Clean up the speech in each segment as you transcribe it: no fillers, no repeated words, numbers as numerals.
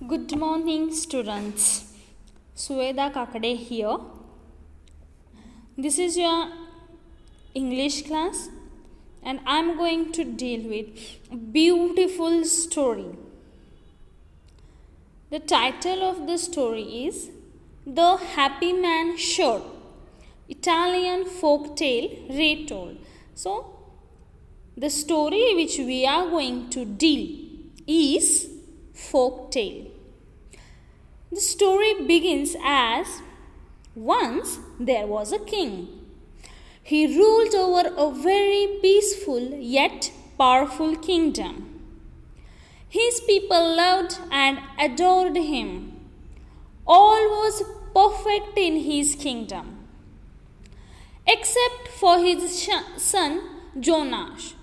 Good morning, students. Sueda Kakade here. This is your English class, and I'm going to deal with a beautiful story. The title of the story is The Happy Man Short, Italian folktale retold. So, the story which we are going to deal is folktale. The story begins as once there was a king. He ruled over a very peaceful yet powerful kingdom. His people loved and adored him. All was perfect in his kingdom, except for his son Jonash.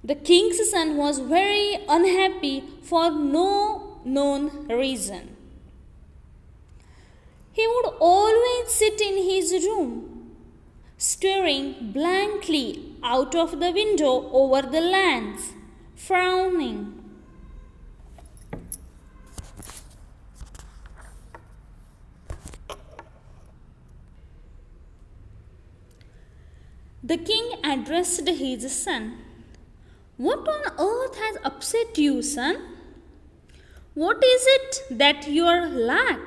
The king's son was very unhappy for no known reason. He would always sit in his room, staring blankly out of the window over the lands, frowning. The king addressed his son. "What on earth has upset you, son? What is it that you lack?"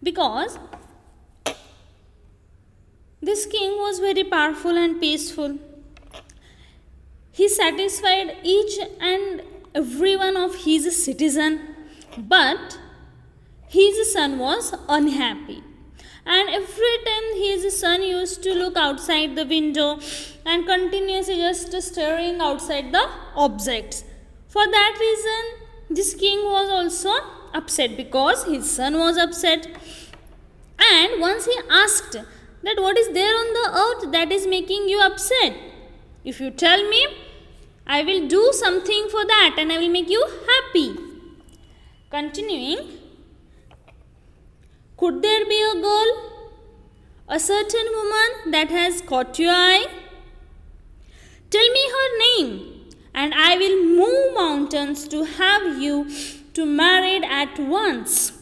Because this king was very powerful and peaceful. He satisfied each and every one of his citizens, but his son was unhappy. And every time his son used to look outside the window and continuously just staring outside the objects. For that reason, this king was also upset because his son was upset. And once he asked that what is there on the earth that is making you upset? If you tell me, I will do something for that and I will make you happy. Continuing, could there be a girl, a certain woman that has caught your eye? Tell me her name, and I will move mountains to have you to married at once.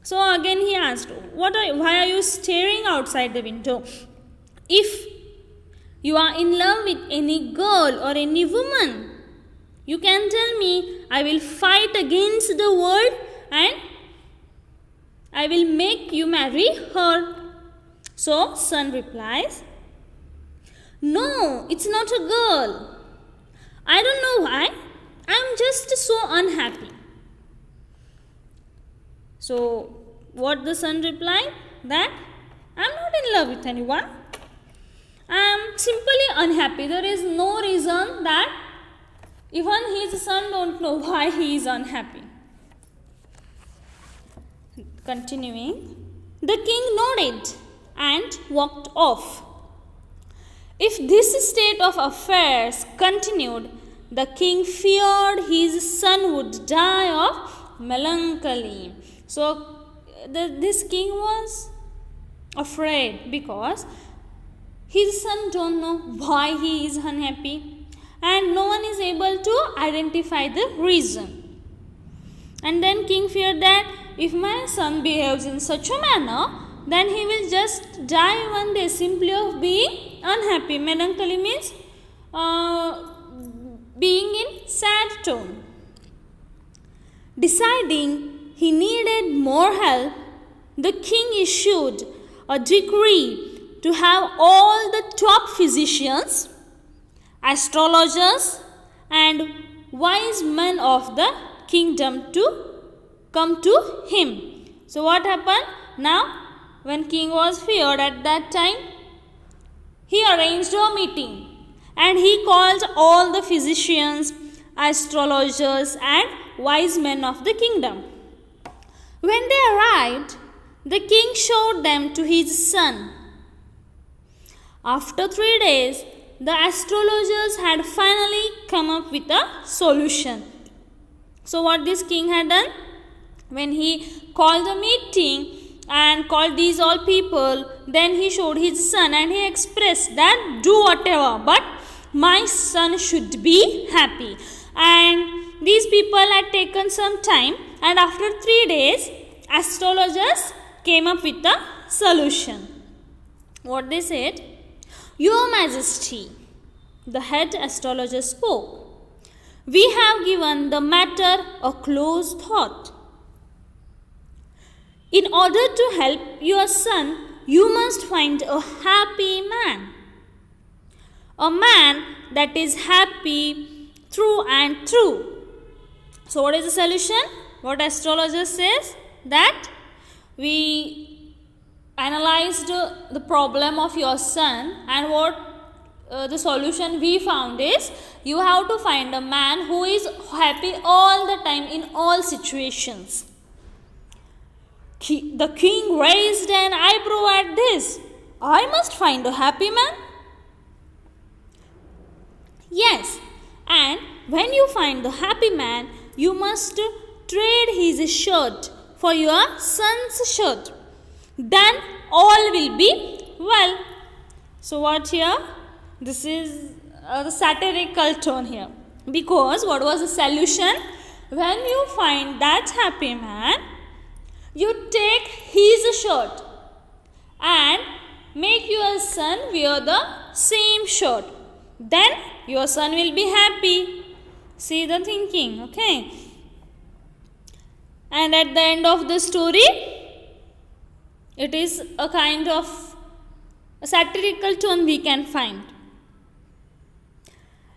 So again he asked, why are you staring outside the window? If you are in love with any girl or any woman, you can tell me. I will fight against the world and I will make you marry her. So son replies, "No, it's not a girl. I don't know why. I am just so unhappy." So what the son replied? That I am not in love with anyone. I am simply unhappy. There is no reason that even his son don't know why he is unhappy. Continuing, the king nodded and walked off. If this state of affairs continued, the king feared his son would die of melancholy. So this king was afraid because his son don't know why he is unhappy and no one is able to identify the reason. And then king feared that if my son behaves in such a manner, then he will just die one day simply of being unhappy. Melancholy means being in sad tone. Deciding he needed more help, the king issued a decree to have all the top physicians, astrologers, and wise men of the kingdom to come to him. So what happened? Now, when king was feared at that time, he arranged a meeting and he called all the physicians, astrologers, and wise men of the kingdom. When they arrived, the king showed them to his son. After 3 days, the astrologers had finally come up with a solution. So what this king had done? When he called the meeting and called these all people, then he showed his son and he expressed that do whatever, but my son should be happy. And these people had taken some time, and after 3 days, astrologers came up with a solution. What they said? Your Majesty, the head astrologer spoke, we have given the matter a close thought. In order to help your son, you must find a happy man. A man that is happy through and through. So what is the solution? What astrologer says? That we analyzed the problem of your son, and what the solution we found is, you have to find a man who is happy all the time in all situations. The king raised an eyebrow at this. I must find a happy man? Yes, and when you find the happy man, you must trade his shirt for your son's shirt. Then all will be well. So what here? This is the satirical tone here. Because what was the solution? When you find that happy man, you take his shirt and make your son wear the same shirt. Then your son will be happy. See the thinking, okay? And at the end of the story, it is a kind of a satirical tone we can find.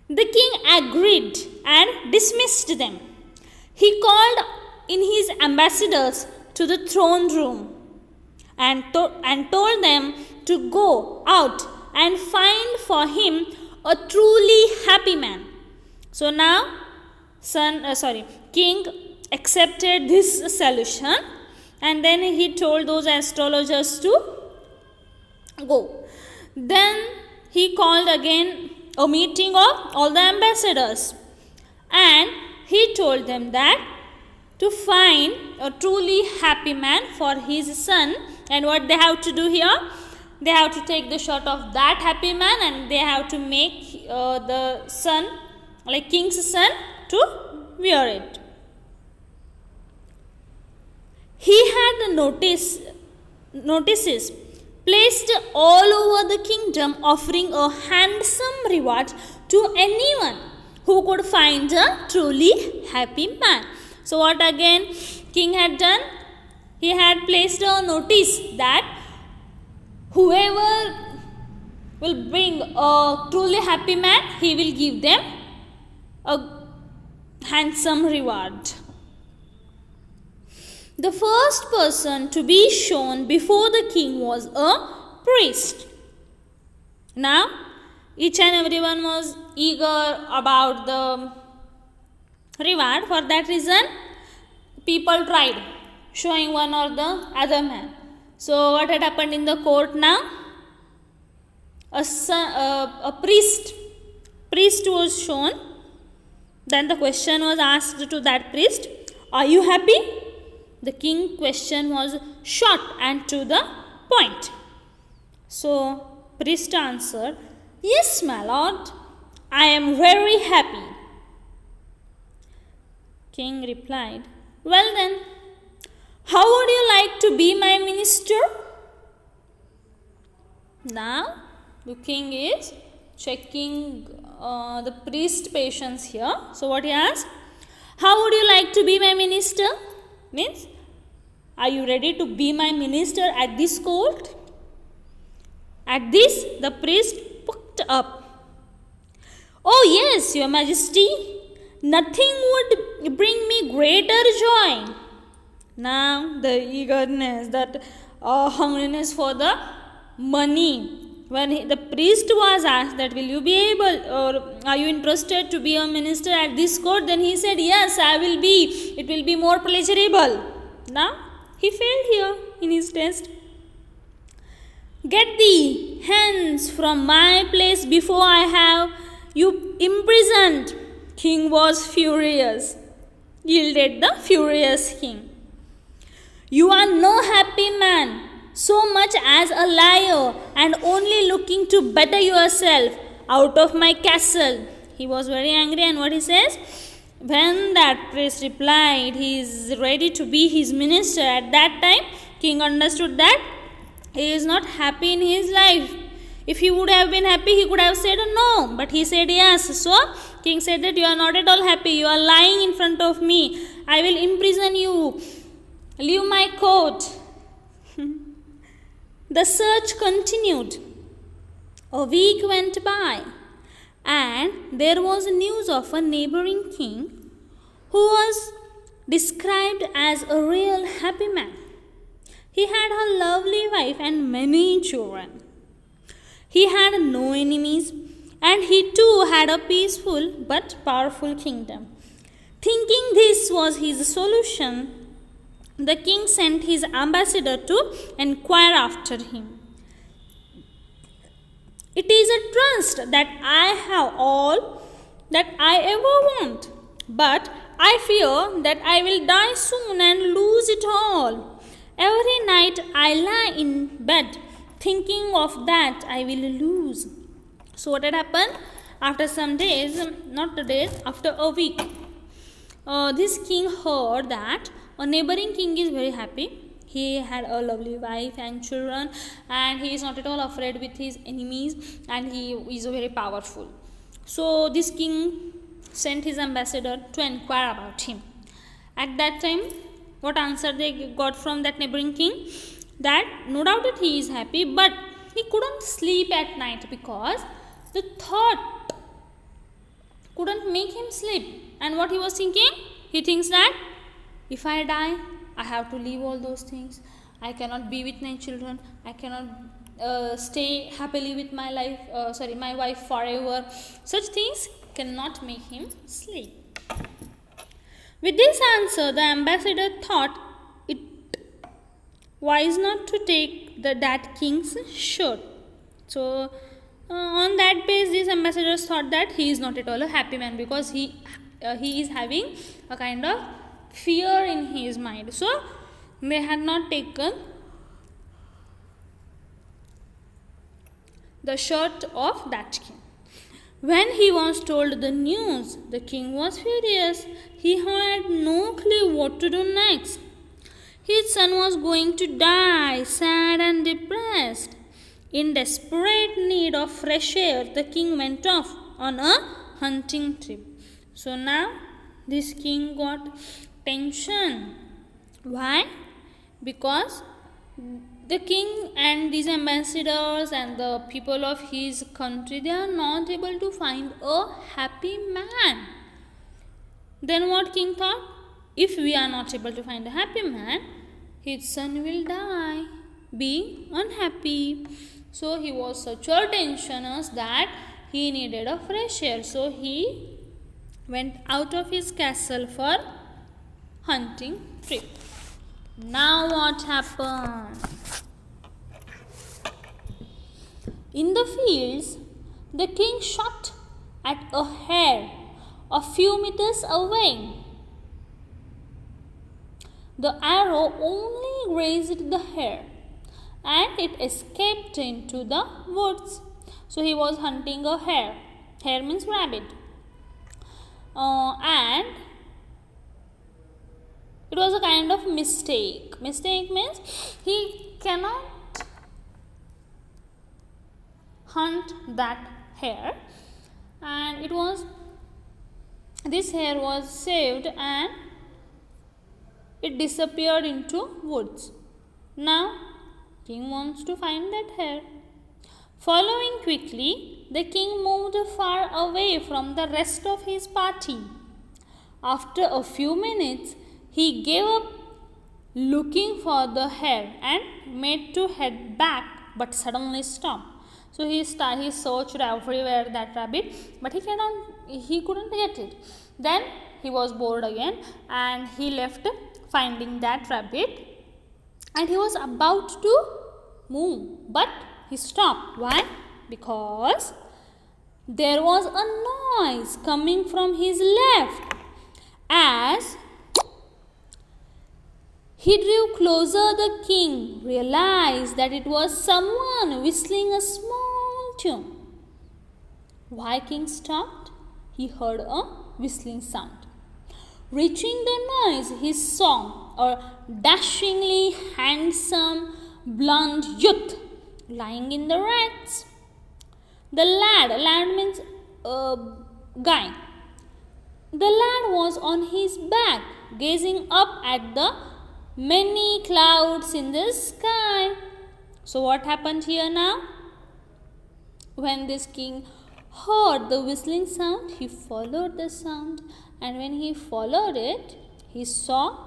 The king agreed and dismissed them. He called in his ambassadors to the throne room and told them to go out and find for him a truly happy man. So now, king accepted this solution, and then he told those astrologers to go. Then he called again a meeting of all the ambassadors, and he told them that to find a truly happy man for his son. And what they have to do here? They have to take the shirt of that happy man, and they have to make the son, like king's son, to wear it. He had notices placed all over the kingdom, offering a handsome reward to anyone who could find a truly happy man. So what again king had done? He had placed a notice that whoever will bring a truly happy man, he will give them a handsome reward. The first person to be shown before the king was a priest. Now, each and everyone was eager about the reward. For that reason, people tried showing one or the other man. So, what had happened in the court now? A priest was shown. Then the question was asked to that priest, are you happy? The king's question was short and to the point. So, priest answered, yes, my lord, I am very happy. King replied, well then, how would you like to be my minister? Now, the king is checking the priest patience here. So, what he asked? How would you like to be my minister? Means, are you ready to be my minister at this court? At this, the priest perked up. Oh yes, your majesty, nothing would bring me greater joy. Now, the eagerness, that hungriness for the money. When the priest was asked that will you be able, or are you interested to be a minister at this court, then he said, yes, I will be. It will be more pleasurable. Now, he failed here in his test. Get thee hence from my place before I have you imprisoned. King was furious. Yielded the furious king. You are no happy man, so much as a liar, and only looking to better yourself out of my castle. He was very angry, and what he says? When that priest replied he is ready to be his minister, at that time king understood that he is not happy in his life. If he would have been happy, he could have said no, but he said yes. So king said that you are not at all happy, you are lying in front of me, I will imprison you, leave my court. The search continued. A week went by, and there was news of a neighboring king who was described as a real happy man. He had a lovely wife and many children. He had no enemies, and he too had a peaceful but powerful kingdom. Thinking this was his solution, the king sent his ambassador to inquire after him. It is a trust that I have all that I ever want, but I fear that I will die soon and lose it all. Every night I lie in bed thinking of that I will lose. So what had happened? After some days, after a week, this king heard that a neighboring king is very happy. He had a lovely wife and children, and he is not at all afraid with his enemies, and he is very powerful. So this king sent his ambassador to inquire about him. At that time, what answer they got from that neighboring king? That no doubt that he is happy, but he couldn't sleep at night because the thought couldn't make him sleep. And what he was thinking? He thinks that if I die, I have to leave all those things. I cannot be with my children. I cannot stay happily with my my wife forever. Such things cannot make him sleep. With this answer, the ambassador thought it wise not to take that king's shirt. So, on that base, these ambassadors thought that he is not at all a happy man, because he is having a kind of fear in his mind. So they had not taken the shirt of that king. When he was told the news, the king was furious. He had no clue what to do next. His son was going to die, sad and depressed. In desperate need of fresh air, the king went off on a hunting trip. So now this king got tension. Why? Because the king and these ambassadors and the people of his country, they are not able to find a happy man. Then what king thought? If we are not able to find a happy man, his son will die, being unhappy. So he was such a tensionous that he needed a fresh air. So he went out of his castle for hunting trip. Now what happened? In the fields, the king shot at a hare a few meters away. The arrow only grazed the hare, and it escaped into the woods. So he was hunting a hare. Hare means rabbit. And it was a kind of mistake. Mistake means he cannot hunt that hare, and this hare was saved and it disappeared into woods. Now king wants to find that hare. Following quickly, the king moved far away from the rest of his party. After a few minutes, he gave up looking for the hare and made to head back, but suddenly stopped. So he searched everywhere that rabbit, but he couldn't get it. Then he was bored again, and he left finding that rabbit, and he was about to move, but he stopped. Why? Because there was a noise coming from his left. As he drew closer, the king realized that it was someone whistling a small tune. Why king stopped? He heard a whistling sound. Reaching the noise, he saw a dashingly handsome blonde youth lying in the rats. The lad means guy. The lad was on his back, gazing up at the many clouds in the sky. So what happened here now? When this king heard the whistling sound, he followed the sound, and when he followed it, he saw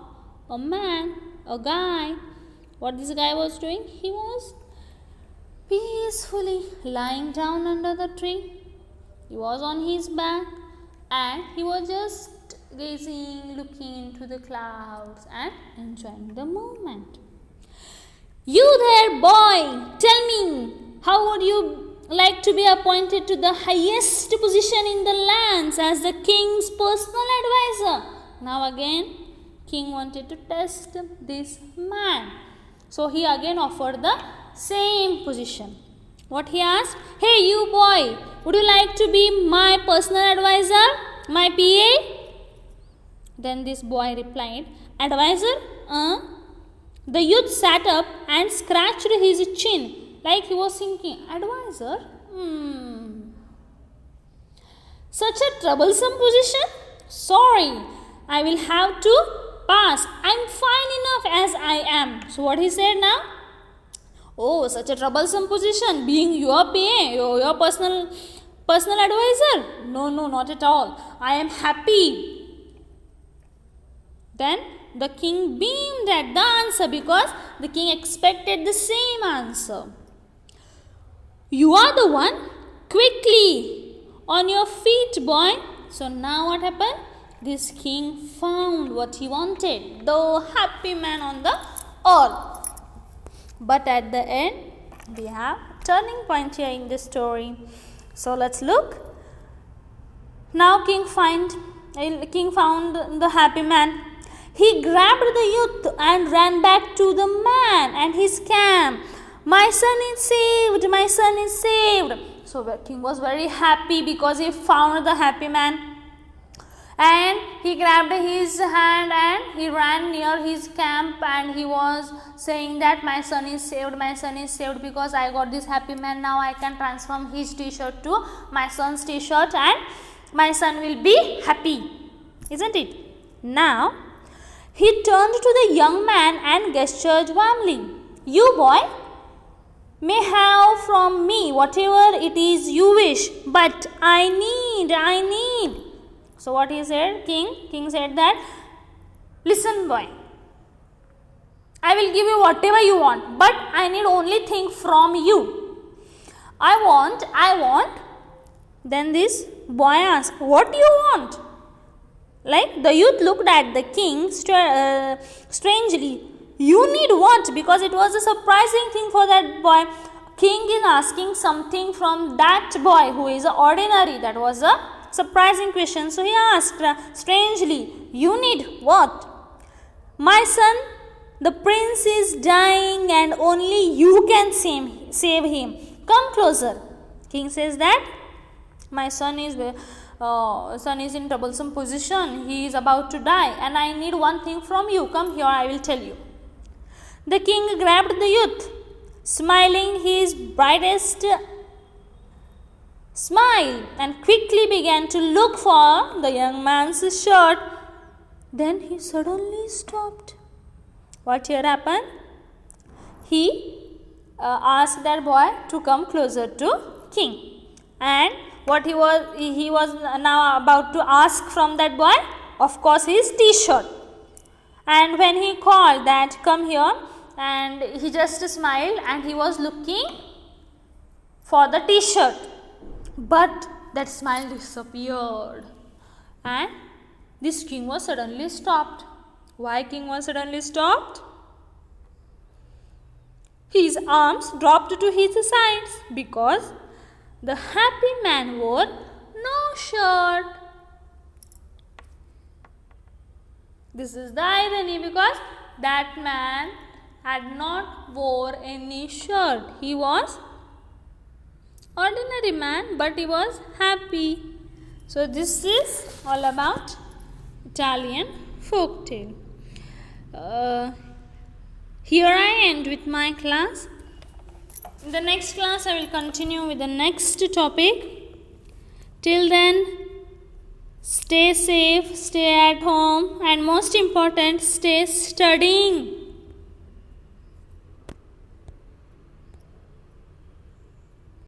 a man, a guy. What this guy was doing? He was peacefully lying down under the tree. He was on his back and he was just gazing, looking into the clouds and enjoying the moment. You there, boy, tell me, how would you like to be appointed to the highest position in the lands as the king's personal advisor? Now again, king wanted to test this man. So he again offered the same position. What he asked? Hey, you boy, would you like to be my personal advisor, my PA? Then this boy replied, advisor? The youth sat up and scratched his chin like he was thinking, advisor? Such a troublesome position? Sorry, I will have to pass. I'm fine enough as I am. So what he said now? Oh, such a troublesome position, being your PA, your personal advisor? No, not at all. I am happy. Then the king beamed at the answer because the king expected the same answer. You are the one? Quickly, on your feet, boy. So now what happened? This king found what he wanted, the happy man on the earth. But at the end, we have a turning point here in this story. So let's look. Now king found the happy man. He grabbed the youth and ran back to the man and his camp. My son is saved, my son is saved. So the king was very happy because he found the happy man. And he grabbed his hand and he ran near his camp and he was saying that my son is saved because I got this happy man. Now I can transform his t-shirt to my son's t-shirt and my son will be happy. Isn't it? Now, he turned to the young man and gestured warmly. You boy may have from me whatever it is you wish, but I need. So what he said? King said that, listen boy, I will give you whatever you want, but I need only thing from you. I want. Then this boy asked, what do you want? Like the youth looked at the king strangely. You need what? Because it was a surprising thing for that boy. King is asking something from that boy who is ordinary. That was a surprising question. So he asked strangely, you need what? My son, the prince is dying and only you can save him. Come closer. King says that my son is in troublesome position. He is about to die and I need one thing from you. Come here, I will tell you. The king grabbed the youth, smiling his brightest smile, and quickly began to look for the young man's shirt. Then he suddenly stopped. What here happened? He asked that boy to come closer to king. And what he was now about to ask from that boy? Of course, his t-shirt. And when he called that, come here, and he just smiled and he was looking for the t-shirt. But that smile disappeared. And this king was suddenly stopped. Why king was suddenly stopped? His arms dropped to his sides because the happy man wore no shirt. This is the irony, because that man had not wore any shirt. He was ordinary man, but he was happy. So this is all about Italian folktale. Here I end with my class. In the next class, I will continue with the next topic. Till then, stay safe, stay at home, and most important, stay studying.